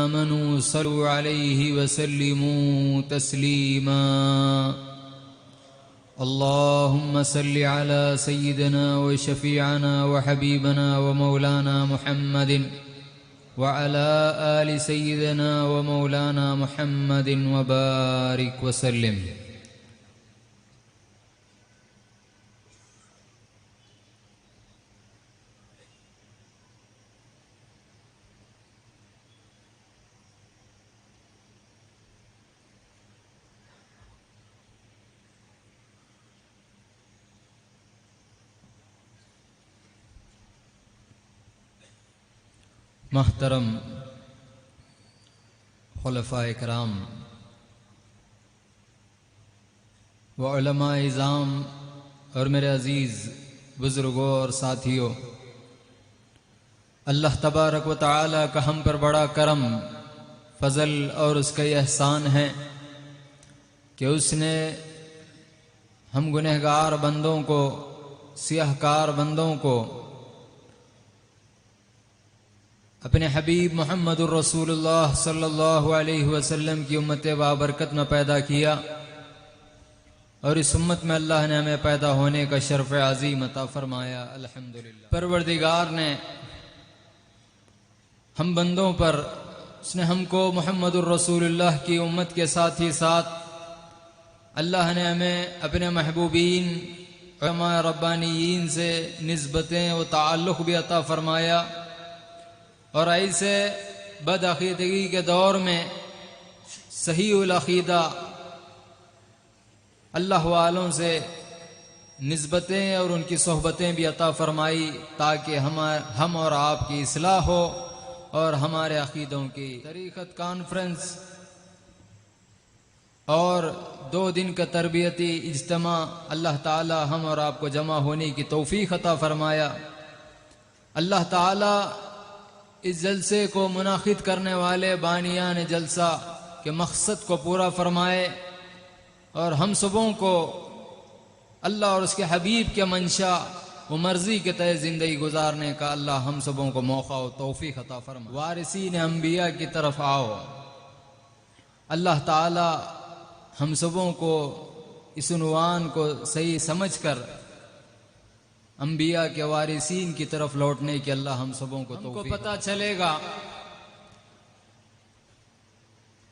آمنوا صلوا عليه وسلموا تسليما اللهم صل على سيدنا وشفيعنا وحبيبنا ومولانا محمد وعلى آل سيدنا ومولانا محمد وبارك وسلم. محترم خلفائے کرام و علماء اعظام اور میرے عزیز بزرگوں اور ساتھیوں، اللہ تبارک و تعالی کا ہم پر بڑا کرم، فضل اور اس کا یہ احسان ہے کہ اس نے ہم گنہگار بندوں کو، سیاہ کار بندوں کو اپنے حبیب محمد الرسول اللہ صلی اللہ علیہ وسلم کی امت بابرکت میں پیدا کیا، اور اس امت میں اللہ نے ہمیں پیدا ہونے کا شرف عظیم عطا فرمایا. الحمدللہ. پروردگار نے ہم بندوں پر، اس نے ہم کو محمد الرسول اللہ کی امت کے ساتھ ہی ساتھ اللہ نے ہمیں اپنے محبوبین علماء ربانیین سے نسبتیں و تعلق بھی عطا فرمایا، اور ایسے بد عقیدگی کے دور میں صحیح العقیدہ اللہ والوں سے نسبتیں اور ان کی صحبتیں بھی عطا فرمائی، تاکہ ہم اور آپ کی اصلاح ہو اور ہمارے عقیدوں کی طریقت کانفرنس اور 2 دن کا تربیتی اجتماع اللہ تعالی ہم اور آپ کو جمع ہونے کی توفیق عطا فرمایا. اللہ تعالی اس جلسے کو منعقد کرنے والے بانیان جلسہ کے مقصد کو پورا فرمائے، اور ہم سبوں کو اللہ اور اس کے حبیب کے منشا و مرضی کے تحت زندگی گزارنے کا اللہ ہم سبوں کو موقع و توفیق عطا فرمائے. وارثین انبیاء کی طرف آؤ. اللہ تعالی ہم سبوں کو اس عنوان کو صحیح سمجھ کر انبیاء کے وارثین کی طرف لوٹنے کی اللہ ہم سبوں کو توفیق. ہم کو پتہ چلے گا،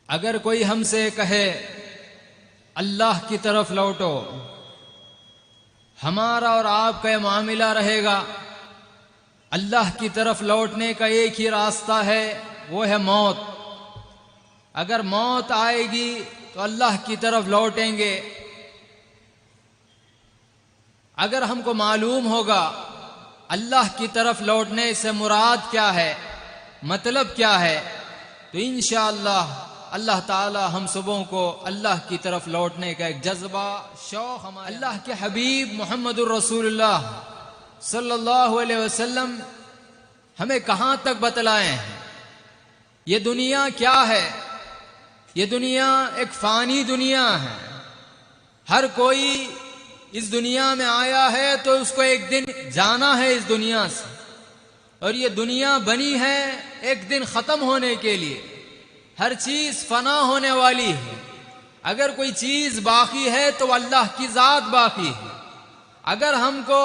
اگر کوئی ہم سے کہے اللہ کی طرف لوٹو، ہمارا اور آپ کا یہ معاملہ رہے گا اللہ کی طرف لوٹنے کا ایک ہی راستہ ہے، وہ ہے موت. اگر موت آئے گی تو اللہ کی طرف لوٹیں گے. اگر ہم کو معلوم ہوگا اللہ کی طرف لوٹنے سے مراد کیا ہے، مطلب کیا ہے، تو انشاءاللہ اللہ تعالی ہم سبوں کو اللہ کی طرف لوٹنے کا ایک جذبہ، شوق اللہ کے حبیب محمد الرسول اللہ صلی اللہ علیہ وسلم ہمیں کہاں تک بتلائے ہیں. یہ دنیا کیا ہے؟ یہ دنیا ایک فانی دنیا ہے. ہر کوئی اس دنیا میں آیا ہے تو اس کو ایک دن جانا ہے اس دنیا سے، اور یہ دنیا بنی ہے ایک دن ختم ہونے کے لیے. ہر چیز فنا ہونے والی ہے. اگر کوئی چیز باقی ہے تو اللہ کی ذات باقی ہے. اگر ہم کو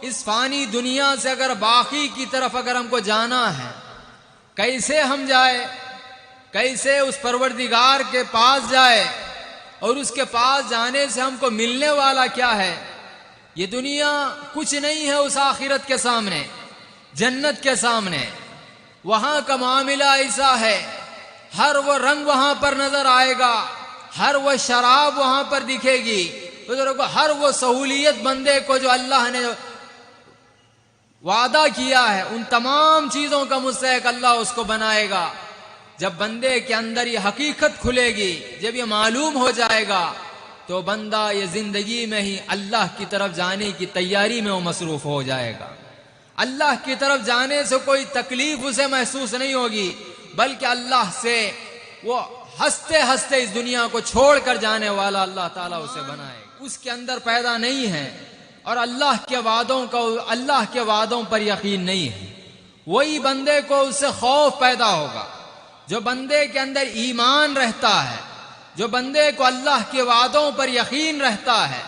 اس فانی دنیا سے اگر باقی کی طرف اگر ہم کو جانا ہے، کیسے ہم جائے، کیسے اس پروردگار کے پاس جائے، اور اس کے پاس جانے سے ہم کو ملنے والا کیا ہے؟ یہ دنیا کچھ نہیں ہے اس آخرت کے سامنے، جنت کے سامنے. وہاں کا معاملہ ایسا ہے، ہر وہ رنگ وہاں پر نظر آئے گا، ہر وہ شراب وہاں پر دکھے گی. ہر وہ سہولیت بندے کو جو اللہ نے وعدہ کیا ہے، ان تمام چیزوں کا مستحق اللہ اس کو بنائے گا. جب بندے کے اندر یہ حقیقت کھلے گی، جب یہ معلوم ہو جائے گا، تو بندہ یہ زندگی میں ہی اللہ کی طرف جانے کی تیاری میں وہ مصروف ہو جائے گا. اللہ کی طرف جانے سے کوئی تکلیف اسے محسوس نہیں ہوگی، بلکہ اللہ سے وہ ہنستے ہنستے اس دنیا کو چھوڑ کر جانے والا اللہ تعالیٰ اسے بنائے گا. اس کے اندر پیدا نہیں ہے، اور اللہ کے وعدوں پر یقین نہیں ہے. وہی بندے کو اس سے خوف پیدا ہوگا، جو بندے کے اندر ایمان رہتا ہے، جو بندے کو اللہ کے وعدوں پر یقین رہتا ہے،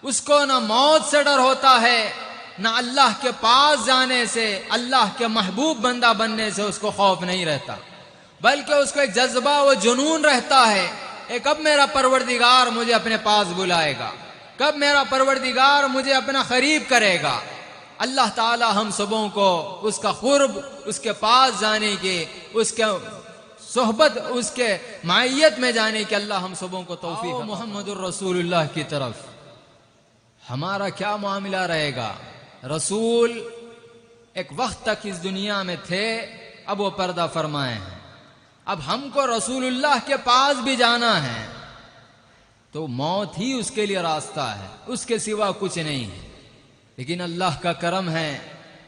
اس کو نہ موت سے ڈر ہوتا ہے، نہ اللہ کے پاس جانے سے، اللہ کے محبوب بندہ بننے سے اس کو خوف نہیں رہتا، بلکہ اس کو ایک جذبہ و جنون رہتا ہے کہ کب میرا پروردگار مجھے اپنے پاس بلائے گا، کب میرا پروردگار مجھے اپنا قریب کرے گا۔ اللہ تعالی ہم سبوں کو اس کا قرب، اس کے پاس جانے کی، اس کے صحبت، اس کے معیت میں جانے کی اللہ ہم سبوں کو توفیق عطا۔ محمد الرسول اللہ کی طرف ہمارا کیا معاملہ رہے گا؟ رسول ایک وقت تک اس دنیا میں تھے، اب وہ پردہ فرمائے ہیں، اب ہم کو رسول اللہ کے پاس بھی جانا ہے، تو موت ہی اس کے لیے راستہ ہے، اس کے سوا کچھ نہیں ہے۔ لیکن اللہ کا کرم ہے،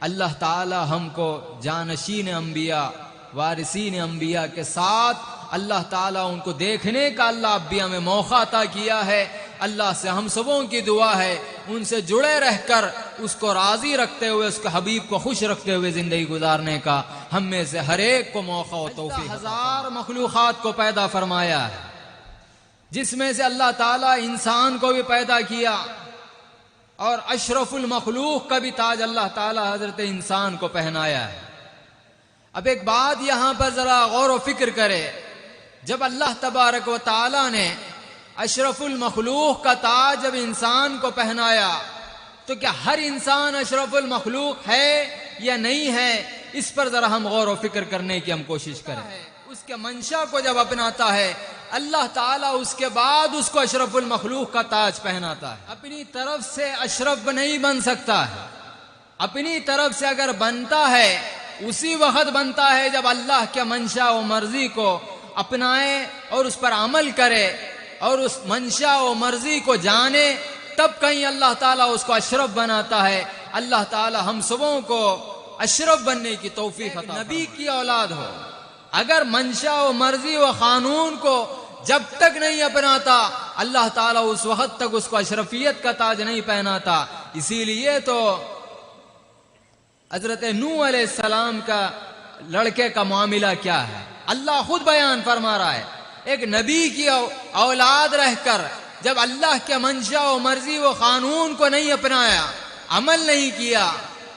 اللہ تعالی ہم کو جانشین انبیاء، وارثین انبیاء کے ساتھ اللہ تعالیٰ ان کو دیکھنے کا اللہ انبیاء میں موقع عطا کیا ہے۔ اللہ سے ہم سبوں کی دعا ہے ان سے جڑے رہ کر اس کو راضی رکھتے ہوئے، اس کے حبیب کو خوش رکھتے ہوئے زندگی گزارنے کا ہم میں سے ہر ایک کو موقع و توفیق۔ ہزار مخلوقات کو پیدا فرمایا ہے، جس میں سے اللہ تعالیٰ انسان کو بھی پیدا کیا، اور اشرف المخلوق کا بھی تاج اللہ تعالیٰ حضرت انسان کو پہنایا ہے۔ اب ایک بات یہاں پر ذرا غور و فکر کرے، جب اللہ تبارک و تعالیٰ نے اشرف المخلوق کا تاج جب انسان کو پہنایا، تو کیا ہر انسان اشرف المخلوق ہے یا نہیں ہے؟ اس پر ذرا ہم غور و فکر کرنے کی ہم کوشش کریں۔ اس کے منشا کو جب اپناتا ہے اللہ تعالیٰ، اس کے بعد اس کو اشرف المخلوق کا تاج پہناتا ہے۔ اپنی طرف سے اشرف نہیں بن سکتا ہے، اپنی طرف سے اگر بنتا ہے اسی وقت بنتا ہے جب اللہ کے منشا و مرضی کو اپنائے اور اس پر عمل کرے اور اس منشا و مرضی کو جانے، تب کہیں اللہ تعالیٰ اس کو اشرف بناتا ہے۔ اللہ تعالیٰ ہم سبوں کو اشرف بننے کی توفیق عطا فرمائے۔ نبی کی اولاد ہو، اگر منشا و مرضی و قانون کو جب تک نہیں اپناتا اللہ تعالیٰ اس وقت تک اس کو اشرفیت کا تاج نہیں پہناتا۔ اسی لیے تو حضرت نوح علیہ السلام کا لڑکے کا معاملہ کیا ہے، اللہ خود بیان فرما رہا ہے۔ ایک نبی کی اولاد رہ کر جب اللہ کے منشا و مرضی و قانون کو نہیں اپنایا، عمل نہیں کیا،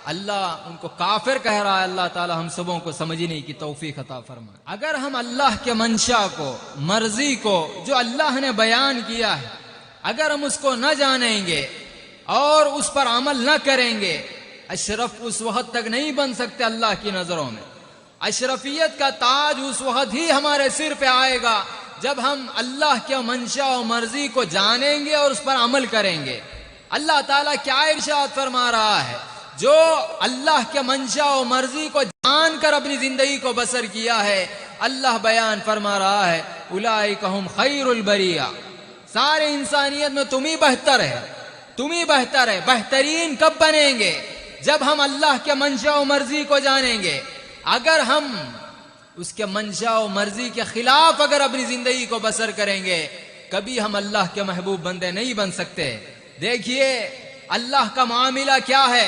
اللہ ان کو کافر کہہ رہا ہے۔ اللہ تعالی ہم سبوں کو سمجھنے کی توفیق عطا فرمائے۔ اگر ہم اللہ کے منشا کو، مرضی کو، جو اللہ نے بیان کیا ہے، اگر ہم اس کو نہ جانیں گے اور اس پر عمل نہ کریں گے، اشرف اس وقت تک نہیں بن سکتے اللہ کی نظروں میں۔ اشرفیت کا تاج اس وقت ہی ہمارے سر پہ آئے گا جب ہم اللہ کے منشا و مرضی کو جانیں گے اور اس پر عمل کریں گے۔ اللہ تعالیٰ کیا ارشاد فرما رہا ہے؟ جو اللہ کے منشا و مرضی کو جان کر اپنی زندگی کو بسر کیا ہے، اللہ بیان فرما رہا ہے اولئک ہم خیر البریہ، سارے انسانیت میں تم ہی بہتر ہے، تم ہی بہتر ہے۔ بہترین کب بنیں گے؟ جب ہم اللہ کے منشا و مرضی کو جانیں گے۔ اگر ہم اس کے منشا و مرضی کے خلاف اگر اپنی زندگی کو بسر کریں گے، کبھی ہم اللہ کے محبوب بندے نہیں بن سکتے۔ دیکھیے اللہ کا معاملہ کیا ہے۔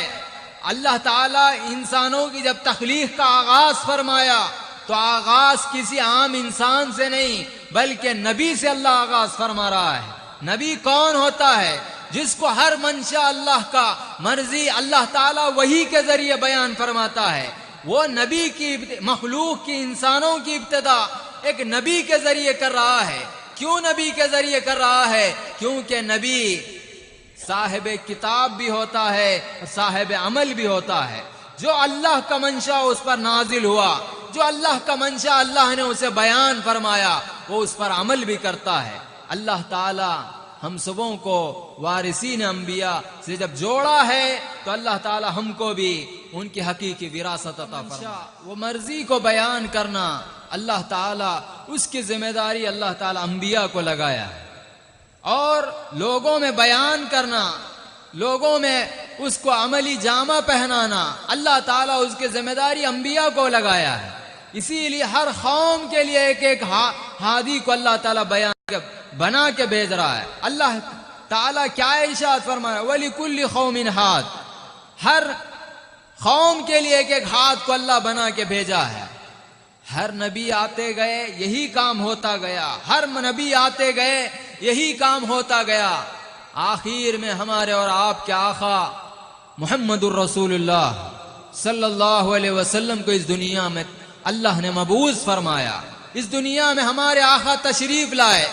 اللہ تعالیٰ انسانوں کی جب تخلیق کا آغاز فرمایا تو آغاز کسی عام انسان سے نہیں بلکہ نبی سے اللہ آغاز فرما رہا ہے۔ نبی کون ہوتا ہے؟ جس کو ہر منشا اللہ کا مرضی اللہ تعالیٰ وحی کے ذریعے بیان فرماتا ہے۔ وہ نبی کی مخلوق کی، انسانوں کی ابتدا ایک نبی کے ذریعے کر رہا ہے۔ کیوں نبی کے ذریعے کر رہا ہے؟ کیونکہ نبی صاحب کتاب بھی ہوتا ہے اور صاحب عمل بھی ہوتا ہے۔ جو اللہ کا منشا اس پر نازل ہوا، جو اللہ کا منشا اللہ نے اسے بیان فرمایا، وہ اس پر عمل بھی کرتا ہے۔ اللہ تعالی ہم سبوں کو وارثین انبیاء سے جب جوڑا ہے تو اللہ تعالی ہم کو بھی ان کی حقیقی وراثت عطا فرمائے۔ وہ مرضی کو بیان کرنا اللہ تعالی، اس کی ذمہ داری اللہ تعالی انبیاء کو لگایا ہے، اور لوگوں میں بیان کرنا، لوگوں میں اس کو عملی جامہ پہنانا اللہ تعالیٰ اس کی ذمہ داری انبیاء کو لگایا ہے۔ اسی لیے ہر قوم کے لیے ایک ایک ہادی کو اللہ تعالیٰ بنا کے بھیج رہا ہے۔ اللہ تعالیٰ کیا ارشاد فرمایا؟ وَلِكُلِّ قَوْمٍ ہاد، ہر قوم کے لیے ایک ایک ہاتھ کو اللہ بنا کے بھیجا ہے۔ ہر نبی آتے گئے یہی کام ہوتا گیا، ہر نبی آتے گئے یہی کام ہوتا گیا، آخر میں ہمارے اور آپ کے آقا محمد الرسول اللہ صلی اللہ علیہ وسلم کو اس دنیا میں اللہ نے مبعوث فرمایا، اس دنیا میں ہمارے آقا تشریف لائے،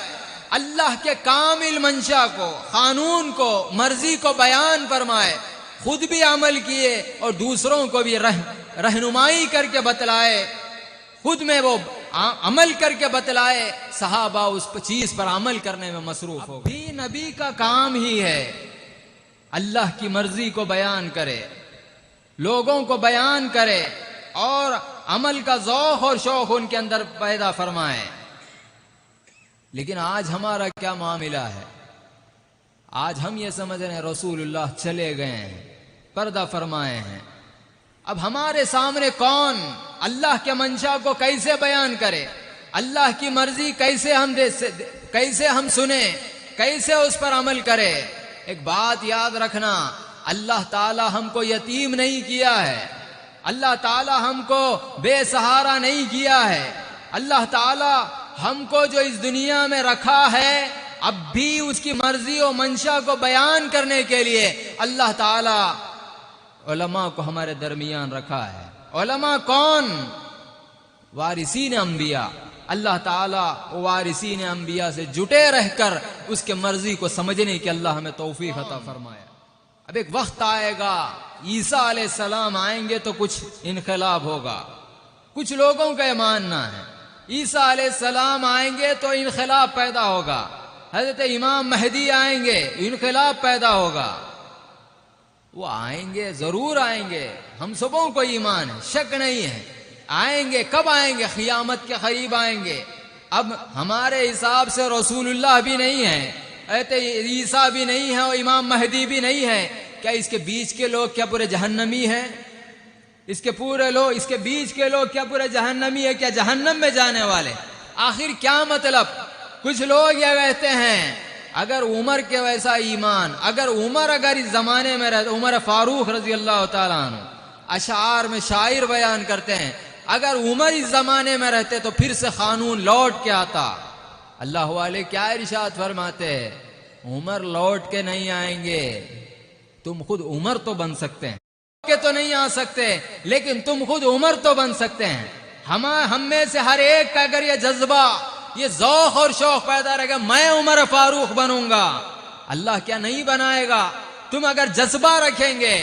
اللہ کے کامل منشا کو، قانون کو، مرضی کو بیان فرمائے، خود بھی عمل کیے اور دوسروں کو بھی رہنمائی کر کے بتلائے، خود میں وہ عمل کر کے بتلائے، صحابہ اس چیز پر عمل کرنے میں مصروف ہو گئے۔ نبی کا کام ہی ہے اللہ کی مرضی کو بیان کرے، لوگوں کو بیان کرے اور عمل کا ذوق اور شوق ان کے اندر پیدا فرمائے۔ لیکن آج ہمارا کیا معاملہ ہے؟ آج ہم یہ سمجھ رہے ہیں رسول اللہ چلے گئے ہیں، پردہ فرمائے ہیں، اب ہمارے سامنے کون اللہ کے منشا کو کیسے بیان کرے، اللہ کی مرضی کیسے ہم سنیں، کیسے اس پر عمل کرے۔ ایک بات یاد رکھنا، اللہ تعالی ہم کو یتیم نہیں کیا ہے، اللہ تعالی ہم کو بے سہارا نہیں کیا ہے، اللہ تعالی ہم کو جو اس دنیا میں رکھا ہے اب بھی اس کی مرضی و منشا کو بیان کرنے کے لیے اللہ تعالی علماء کو ہمارے درمیان رکھا ہے۔ علماء کون؟ وارثین انبیاء۔ اللہ تعالیٰ وارثین انبیاء سے جٹے رہ کر اس کے مرضی کو سمجھنے کی اللہ ہمیں توفیق عطا فرمایا۔ اب ایک وقت آئے گا عیسیٰ علیہ السلام آئیں گے تو کچھ انقلاب ہوگا، کچھ لوگوں کا یہ ماننا ہے عیسیٰ علیہ السلام آئیں گے تو انقلاب پیدا ہوگا، حضرت امام مہدی آئیں گے انقلاب پیدا ہوگا۔ وہ آئیں گے، ضرور آئیں گے، ہم سبوں کو ایمان ہے، شک نہیں ہے، آئیں گے۔ کب آئیں گے؟ قیامت کے قریب آئیں گے۔ اب ہمارے حساب سے رسول اللہ بھی نہیں ہے، حضرت عیسیٰ بھی نہیں ہے اور امام مہدی بھی نہیں ہے، کیا اس کے بیچ کے لوگ کیا پورے جہنمی ہیں؟ اس کے بیچ کے لوگ کیا پورے جہنمی ہے؟ کیا جہنم میں جانے والے؟ آخر کیا مطلب؟ کچھ لوگ یہ کہتے ہیں اگر عمر کے ویسا ایمان، اگر اس زمانے میں رہتے، عمر فاروق رضی اللہ تعالیٰ عنہ اشعار میں شاعر بیان کرتے ہیں، اگر عمر اس زمانے میں رہتے تو پھر سے قانون لوٹ کے آتا۔ اللہ والے کیا ارشاد فرماتے ہیں؟ عمر لوٹ کے نہیں آئیں گے، تم خود عمر تو بن سکتے ہیں، کہ تو نہیں آ سکتے لیکن تم خود عمر تو بن سکتے ہیں۔ ہم میں سے ہر ایک کا اگر یہ جذبہ، یہ ذوق اور شوق پیدا رہے گا میں عمر فاروق بنوں گا، اللہ کیا نہیں بنائے گا؟ تم اگر جذبہ رکھیں گے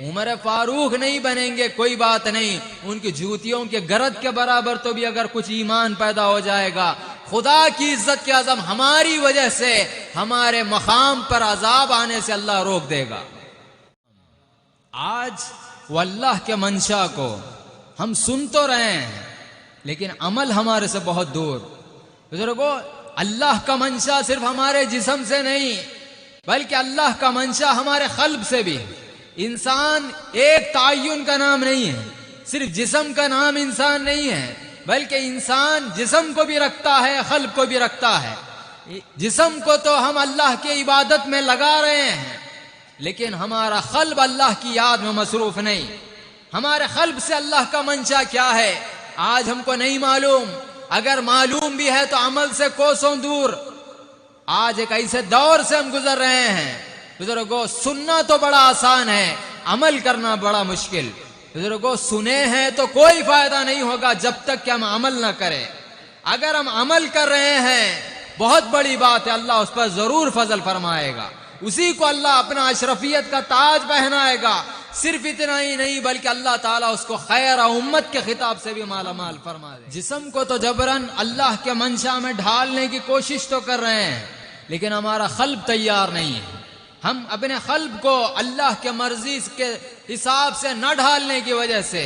عمر فاروق نہیں بنیں گے کوئی بات نہیں، ان کی جوتیوں کے گرد کے برابر تو بھی اگر کچھ ایمان پیدا ہو جائے گا، خدا کی عزت کے عظم ہماری وجہ سے ہمارے مقام پر عذاب آنے سے اللہ روک دے گا۔ آج وہ اللہ کے منشا کو ہم سن تو رہے ہیں لیکن عمل ہمارے سے بہت دور۔ بزرگو، اللہ کا منشا صرف ہمارے جسم سے نہیں بلکہ اللہ کا منشا ہمارے قلب سے بھی ہے۔ انسان ایک تعین کا نام نہیں ہے، صرف جسم کا نام انسان نہیں ہے بلکہ انسان جسم کو بھی رکھتا ہے، قلب کو بھی رکھتا ہے۔ جسم کو تو ہم اللہ کی عبادت میں لگا رہے ہیں لیکن ہمارا قلب اللہ کی یاد میں مصروف نہیں۔ ہمارے قلب سے اللہ کا منشا کیا ہے آج ہم کو نہیں معلوم، اگر معلوم بھی ہے تو عمل سے کوسوں دور۔ آج ایک ایسے دور سے ہم گزر رہے ہیں بزرگوں، سننا تو بڑا آسان ہے، عمل کرنا بڑا مشکل۔ بزرگوں، سنے ہیں تو کوئی فائدہ نہیں ہوگا جب تک کہ ہم عمل نہ کریں۔ اگر ہم عمل کر رہے ہیں بہت بڑی بات ہے، اللہ اس پر ضرور فضل فرمائے گا، اسی کو اللہ اپنا اشرفیت کا تاج پہنائے گا۔ صرف اتنا ہی نہیں بلکہ اللہ تعالیٰ اس کو خیر امت کے خطاب سے بھی مالا مال فرما دے۔ جسم کو تو جبراً اللہ کے منشا میں ڈھالنے کی کوشش تو کر رہے ہیں لیکن ہمارا قلب تیار نہیں ہے۔ ہم اپنے قلب کو اللہ کے مرضی کے حساب سے نہ ڈھالنے کی وجہ سے،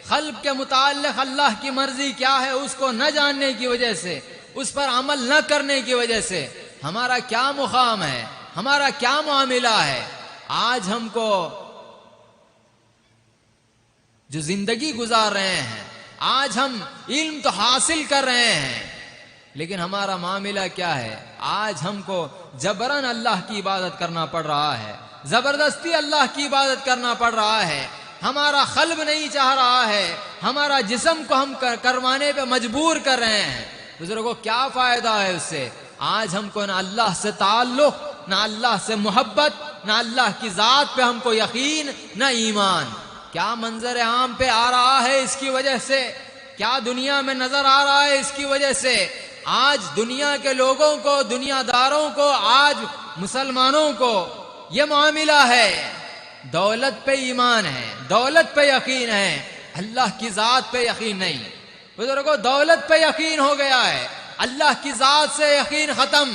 قلب کے متعلق اللہ کی مرضی کیا ہے اس کو نہ جاننے کی وجہ سے، اس پر عمل نہ کرنے کی وجہ سے ہمارا کیا مقام ہے، ہمارا کیا معاملہ ہے۔ آج ہم کو جو زندگی گزار رہے ہیں، آج ہم علم تو حاصل کر رہے ہیں لیکن ہمارا معاملہ کیا ہے؟ آج ہم کو جبراً اللہ کی عبادت کرنا پڑ رہا ہے، زبردستی اللہ کی عبادت کرنا پڑ رہا ہے۔ ہمارا قلب نہیں چاہ رہا ہے، ہمارا جسم کو ہم کروانے پہ مجبور کر رہے ہیں، بزرگوں کیا فائدہ ہے اس سے؟ آج ہم کو نہ اللہ سے تعلق، نہ اللہ سے محبت، نہ اللہ کی ذات پہ ہم کو یقین، نہ ایمان۔ کیا منظر عام پہ آ رہا ہے اس کی وجہ سے؟ کیا دنیا میں نظر آ رہا ہے اس کی وجہ سے؟ آج دنیا کے لوگوں کو، دنیا داروں کو، آج مسلمانوں کو یہ معاملہ ہے، دولت پہ ایمان ہے، دولت پہ یقین ہے، اللہ کی ذات پہ یقین نہیں۔ بزرگوں دولت پہ یقین ہو گیا ہے، اللہ کی ذات سے یقین ختم۔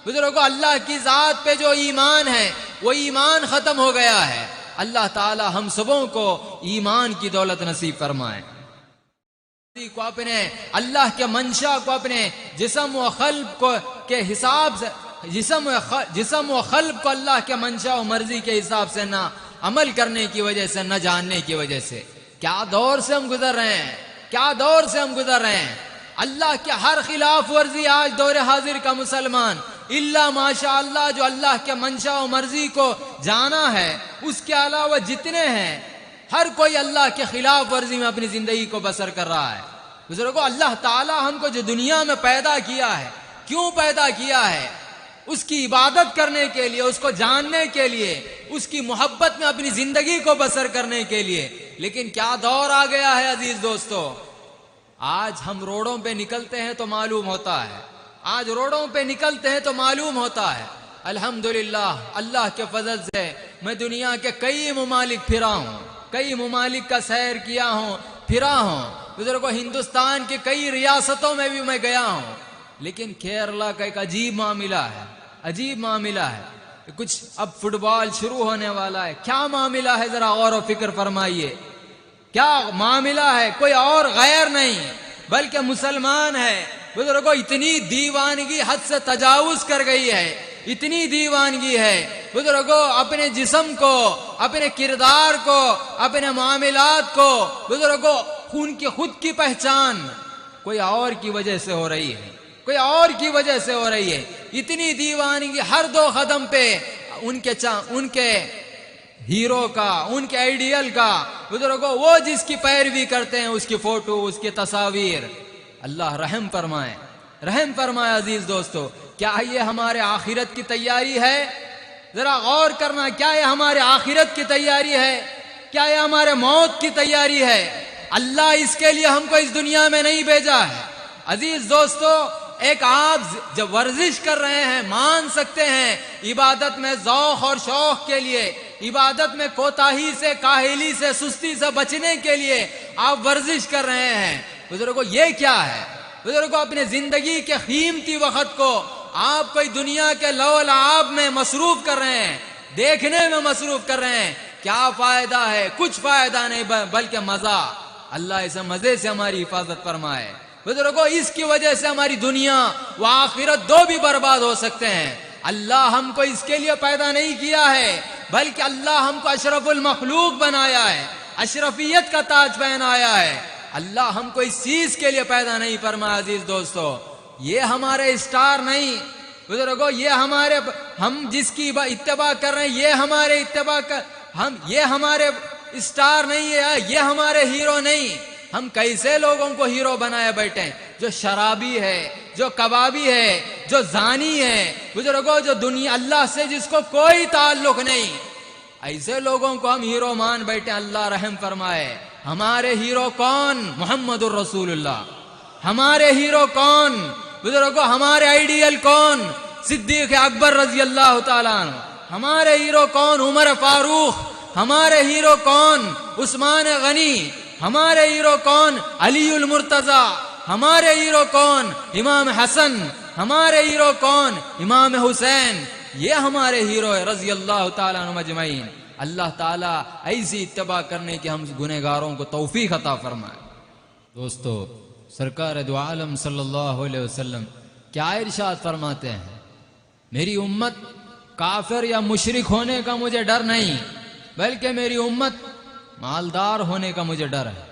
بزرگوں اللہ کی ذات پہ جو ایمان ہے وہ ایمان ختم ہو گیا ہے۔ اللہ تعالی ہم سبوں کو ایمان کی دولت نصیب فرمائے، کو اپنے اللہ کے منشا کو اپنے جسم و قلب کو کے حساب سے، جسم و قلب کو اللہ کے منشا و مرضی کے حساب سے نہ عمل کرنے کی وجہ سے، نہ جاننے کی وجہ سے۔ کیا دور سے ہم گزر رہے ہیں، کیا دور سے ہم گزر رہے ہیں۔ اللہ کے ہر خلاف ورزی آج دور حاضر کا مسلمان، اللہ ماشاء اللہ جو اللہ کے منشا و مرضی کو جانا ہے، اس کے علاوہ جتنے ہیں ہر کوئی اللہ کے خلاف ورزی میں اپنی زندگی کو بسر کر رہا ہے۔ بزرگوں اللہ تعالی ہم کو جو دنیا میں پیدا کیا ہے، کیوں پیدا کیا ہے؟ اس کی عبادت کرنے کے لیے، اس کو جاننے کے لیے، اس کی محبت میں اپنی زندگی کو بسر کرنے کے لیے۔ لیکن کیا دور آ گیا ہے عزیز دوستو، آج ہم روڈوں پہ نکلتے ہیں تو معلوم ہوتا ہے، آج روڈوں پہ نکلتے ہیں تو معلوم ہوتا ہے۔ الحمدللہ اللہ کے فضل سے میں دنیا کے کئی ممالک پھرا ہوں، کئی ممالک کا سیر کیا ہوں، پھرا ہوں۔ بزرگوں ہندوستان کی کئی ریاستوں میں بھی میں گیا ہوں، لیکن کیرلا کا ایک عجیب معاملہ ہے، عجیب معاملہ ہے۔ کچھ اب فٹ بال شروع ہونے والا ہے، کیا معاملہ ہے ذرا غور و فکر فرمائیے، کیا معاملہ ہے؟ کوئی اور غیر نہیں بلکہ مسلمان ہے۔ بزرگوں اتنی دیوانگی حد سے تجاوز کر گئی ہے، اتنی دیوانگی ہے بزرگوں، اپنے جسم کو، اپنے کردار کو، اپنے معاملات کو بزرگوں خود کی پہچان کوئی اور کی وجہ سے ہو رہی ہے، کوئی اور کی وجہ سے ہو رہی ہے۔ اتنی دیوانگی ہر دو قدم پہ ان کے ہیرو کا، ان کے آئیڈیل کا بزرگوں، وہ جس کی پیروی کرتے ہیں اس کی فوٹو، اس کی تصاویر۔ اللہ رحم فرمائے، رحم فرمائے عزیز دوستو۔ کیا یہ ہمارے آخرت کی تیاری ہے؟ ذرا غور کرنا، کیا یہ ہمارے آخرت کی تیاری ہے؟ کیا یہ ہمارے موت کی تیاری ہے؟ اللہ اس کے لیے ہم کو اس دنیا میں نہیں بھیجا ہے عزیز دوستو۔ ایک آپ جب ورزش کر رہے ہیں مان سکتے ہیں، عبادت میں ذوق اور شوق کے لیے، عبادت میں کوتاہی سے، کاہلی سے، سستی سے بچنے کے لیے آپ ورزش کر رہے ہیں۔ بزرگوں یہ کیا ہے؟ بزرگوں اپنے زندگی کے قیمتی وقت کو آپ کوئی دنیا کے لو لعاب میں مصروف کر رہے ہیں، دیکھنے میں مصروف کر رہے ہیں۔ کیا فائدہ ہے؟ کچھ فائدہ نہیں بلکہ مزہ۔ اللہ اس مزے سے ہماری حفاظت فرمائے۔ بزرگوں اس کی وجہ سے ہماری دنیا و آخرت دو بھی برباد ہو سکتے ہیں۔ اللہ ہم کو اس کے لیے پیدا نہیں کیا ہے بلکہ اللہ ہم کو اشرف المخلوق بنایا ہے، اشرفیت کا تاج پہنایا ہے۔ اللہ ہم کو اس چیز کے لیے پیدا نہیں فرمایا عزیز دوستو، یہ ہمارے اسٹار نہیں بزرگوں، یہ ہمارے، ہم جس کی اتباع کر رہے ہیں یہ ہمارے اتباع کر، یہ ہمارے اسٹار نہیں ہے، یہ ہمارے ہیرو نہیں۔ ہم کیسے لوگوں کو ہیرو بنائے بیٹھے ہیں؟ جو شرابی ہے، جو کبابی ہے، جو زانی ہے بزرگوں، جو دنیا اللہ سے جس کو کوئی تعلق نہیں، ایسے لوگوں کو ہم ہیرو مان بیٹھے۔ اللہ رحم فرمائے۔ ہمارے ہیرو کون؟ محمد الرسول اللہ۔ ہمارے ہیرو کون بزرگوں؟ ہمارے آئیڈیل کون؟ صدیق اکبر رضی اللہ تعالیٰ عنہ۔ ہمارے ہیرو کون؟ عمر فاروق۔ ہمارے ہیرو کون؟ عثمان غنی۔ ہمارے ہیرو کون؟ علی المرتضی۔ ہمارے ہیرو کون؟ امام حسن۔ ہمارے ہیرو کون؟ امام حسین۔ یہ ہمارے ہیرو ہے رضی اللہ تعالیٰ عنہ اجمعین۔ اللہ تعالیٰ ایسی اتباع کرنے کی ہم گنہگاروں کو توفیق عطا فرمائے۔ دوستو سرکار دو عالم صلی اللہ علیہ وسلم کیا ارشاد فرماتے ہیں؟ میری امت کافر یا مشرک ہونے کا مجھے ڈر نہیں، بلکہ میری امت مالدار ہونے کا مجھے ڈر ہے۔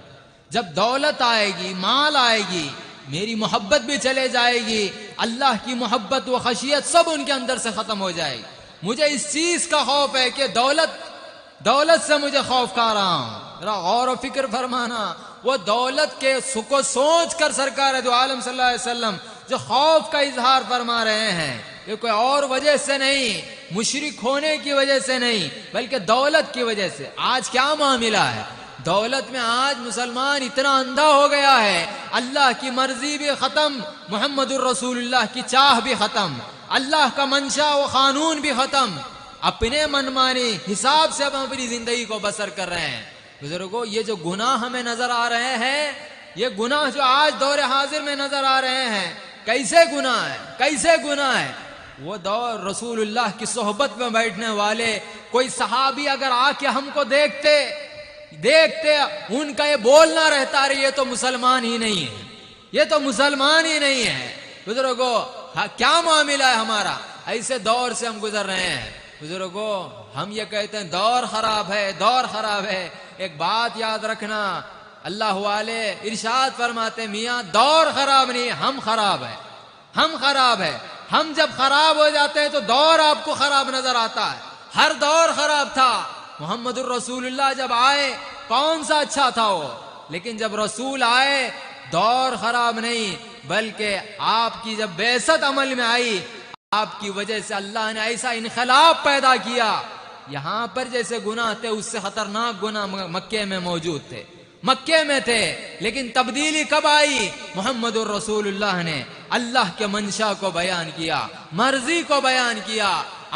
جب دولت آئے گی، مال آئے گی، میری محبت بھی چلے جائے گی، اللہ کی محبت و خشیت سب ان کے اندر سے ختم ہو جائے گی۔ مجھے اس چیز کا خوف ہے کہ دولت سے مجھے خوف کھا رہا ہوں۔ ذرا غور و فکر فرمانا، وہ دولت کے کو سوچ کر سرکار دو عالم صلی اللہ علیہ وسلم جو خوف کا اظہار فرما رہے ہیں، یہ کوئی اور وجہ سے نہیں، مشرک ہونے کی وجہ سے نہیں، بلکہ دولت کی وجہ سے۔ آج کیا معاملہ ہے؟ دولت میں آج مسلمان اتنا اندھا ہو گیا ہے، اللہ کی مرضی بھی ختم، محمد الرسول اللہ کی چاہ بھی ختم، اللہ کا منشا و قانون بھی ختم، اپنے منمانی حساب سے ہم اپنی زندگی کو بسر کر رہے ہیں۔ بزرگوں، یہ جو گناہ ہمیں نظر آ رہے ہیں، یہ گناہ جو آج دور حاضر میں نظر آ رہے ہیں، کیسے گناہ ہے؟ کیسے گناہ ہے؟ وہ دور رسول اللہ کی صحبت میں بیٹھنے والے کوئی صحابی اگر آ کے ہم کو دیکھتے ان کا یہ بولنا رہتا رہی، یہ تو مسلمان ہی نہیں ہے، یہ تو مسلمان ہی نہیں ہے۔ بزرگوں، کیا معاملہ ہے ہمارا؟ ایسے دور سے ہم گزر رہے ہیں۔ بزرگوں، ہم یہ کہتے ہیں دور خراب ہے، دور خراب ہے۔ ایک بات یاد رکھنا، اللہ والے ارشاد فرماتے میاں دور خراب نہیں، ہم خراب ہے، ہم خراب ہے۔ ہم جب خراب ہو جاتے ہیں تو دور آپ کو خراب نظر آتا ہے۔ ہر دور خراب تھا، محمد الرسول اللہ جب آئے کون سا اچھا تھا وہ، لیکن جب رسول آئے دور خراب نہیں، بلکہ آپ کی جب بعثت عمل میں آئی، آپ کی وجہ سے اللہ نے ایسا انقلاب پیدا کیا۔ یہاں پر جیسے گناہ تھے اس سے خطرناک گناہ مکے میں موجود تھے، مکے میں تھے، لیکن تبدیلی کب آئی؟ محمد الرسول اللہ نے اللہ کے منشا کو بیان کیا، مرضی کو بیان کیا،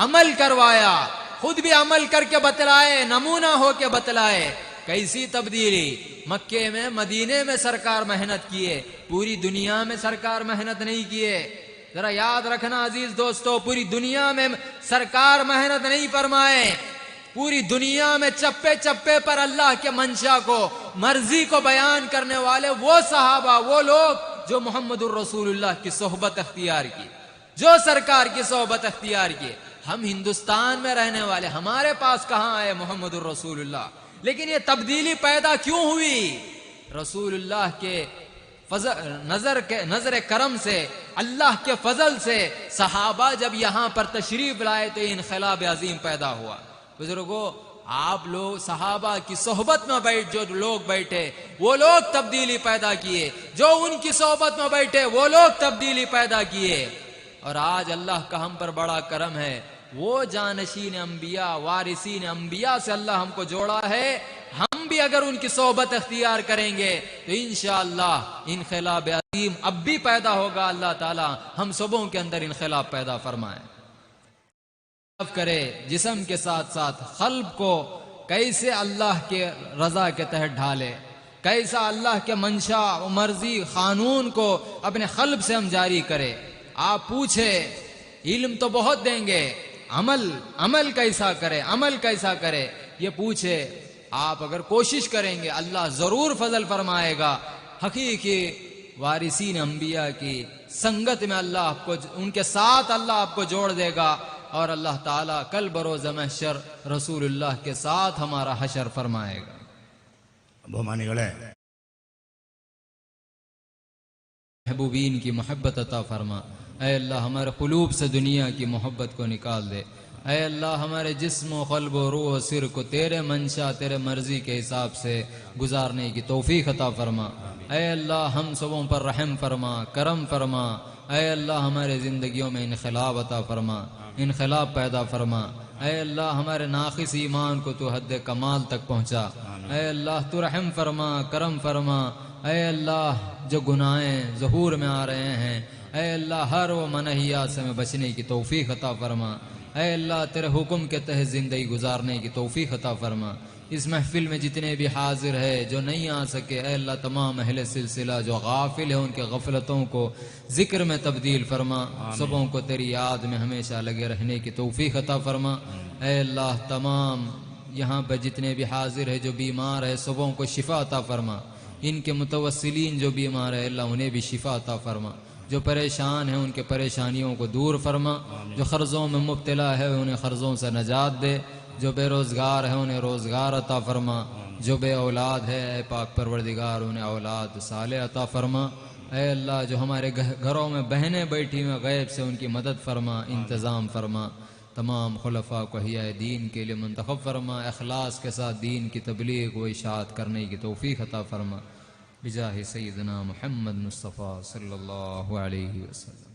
عمل کروایا، خود بھی عمل کر کے بتلائے، نمونہ ہو کے بتلائے۔ کیسی تبدیلی؟ مکے میں، مدینے میں سرکار محنت کیے، پوری دنیا میں سرکار محنت نہیں کیے۔ ذرا یاد رکھنا عزیز دوستو، پوری دنیا میں سرکار محنت نہیں فرمائے، پوری دنیا میں چپے چپے پر اللہ کے منشا کو، مرضی کو بیان کرنے والے وہ صحابہ، وہ لوگ جو محمد الرسول اللہ کی صحبت اختیار کی، جو سرکار کی صحبت اختیار کی۔ ہم ہندوستان میں رہنے والے، ہمارے پاس کہاں آئے محمد الرسول اللہ؟ لیکن یہ تبدیلی پیدا کیوں ہوئی؟ رسول اللہ کے نظر کرم سے، اللہ کے فضل سے صحابہ جب یہاں پر تشریف لائے تو انقلاب عظیم پیدا ہوا۔ بزرگوں، آپ لوگ صحابہ کی صحبت میں جو لوگ بیٹھے وہ لوگ تبدیلی پیدا کیے، جو ان کی صحبت میں بیٹھے وہ لوگ تبدیلی پیدا کیے۔ اور آج اللہ کا ہم پر بڑا کرم ہے، وہ جانشین انبیاء، وارثین انبیاء سے اللہ ہم کو جوڑا ہے۔ ہم بھی اگر ان کی صحبت اختیار کریں گے تو انشاءاللہ انقلاب عظیم اب بھی پیدا ہوگا۔ اللہ تعالی ہم سبوں کے اندر انقلاب پیدا فرمائے، کرے جسم کے ساتھ ساتھ قلب کو کیسے اللہ کے رضا کے تحت ڈھالے، کیسا اللہ کے منشا و مرضی قانون کو اپنے قلب سے ہم جاری کرے۔ آپ پوچھے علم تو بہت دیں گے، عمل کیسا کرے، عمل کیسا کرے، یہ پوچھے آپ اگر کوشش کریں گے اللہ ضرور فضل فرمائے گا۔ حقیقی وارثین انبیاء کی سنگت میں اللہ آپ کو، ان کے ساتھ اللہ آپ کو جوڑ دے گا، اور اللہ تعالیٰ کل بروز محشر رسول اللہ کے ساتھ ہمارا حشر فرمائے گا۔ ബഹുമാനികളെ, محبوبین کی محبت عطا فرما۔ اے اللہ ہمارے قلوب سے دنیا کی محبت کو نکال دے۔ اے اللہ ہمارے جسم و قلب و روح و سر کو تیرے منشا، تیرے مرضی کے حساب سے گزارنے کی توفیق عطا فرما۔ اے اللہ ہم سبوں پر رحم فرما، کرم فرما۔ اے اللہ ہمارے زندگیوں میں انقلاب عطا فرما، انقلاب پیدا فرما۔ اے اللہ ہمارے ناقص ایمان کو تو حد کمال تک پہنچا۔ اے اللہ تو رحم فرما، کرم فرما۔ اے اللہ جو گناہیں ظہور میں آ رہے ہیں، اے اللہ ہر وہ منہیات سے ہمیں بچنے کی توفیق عطا فرما۔ اے اللہ تیرے حکم کے تحت زندگی گزارنے کی توفیق عطا فرما۔ اس محفل میں جتنے بھی حاضر ہے جو نہیں آ سکے، اے اللہ تمام اہل سلسلہ جو غافل ہیں ان کے غفلتوں کو ذکر میں تبدیل فرما، سبوں کو تیری یاد میں ہمیشہ لگے رہنے کی توفیق عطا فرما۔ اے اللہ تمام یہاں پہ جتنے بھی حاضر ہے جو بیمار ہے سبوں کو شفا عطا فرما، ان کے متوسلین جو بیمار ہے اللہ انہیں بھی شفا عطا فرما، جو پریشان ہیں ان کے پریشانیوں کو دور فرما، جو قرضوں میں مبتلا ہے انہیں قرضوں سے نجات دے، جو بے روزگار ہے انہیں روزگار عطا فرما، جو بے اولاد ہے اے پاک پروردگار انہیں اولاد صالح عطا فرما۔ اے اللہ جو ہمارے گھروں میں بہنیں بیٹھی ہوئی غیب سے ان کی مدد فرما، انتظام فرما۔ تمام خلفاء کو احیاء دین کے لیے منتخب فرما، اخلاص کے ساتھ دین کی تبلیغ و اشاعت کرنے کی توفیق عطا فرما، بجاہ سیدنا محمد مصطفیٰ صلی اللہ علیہ وسلم۔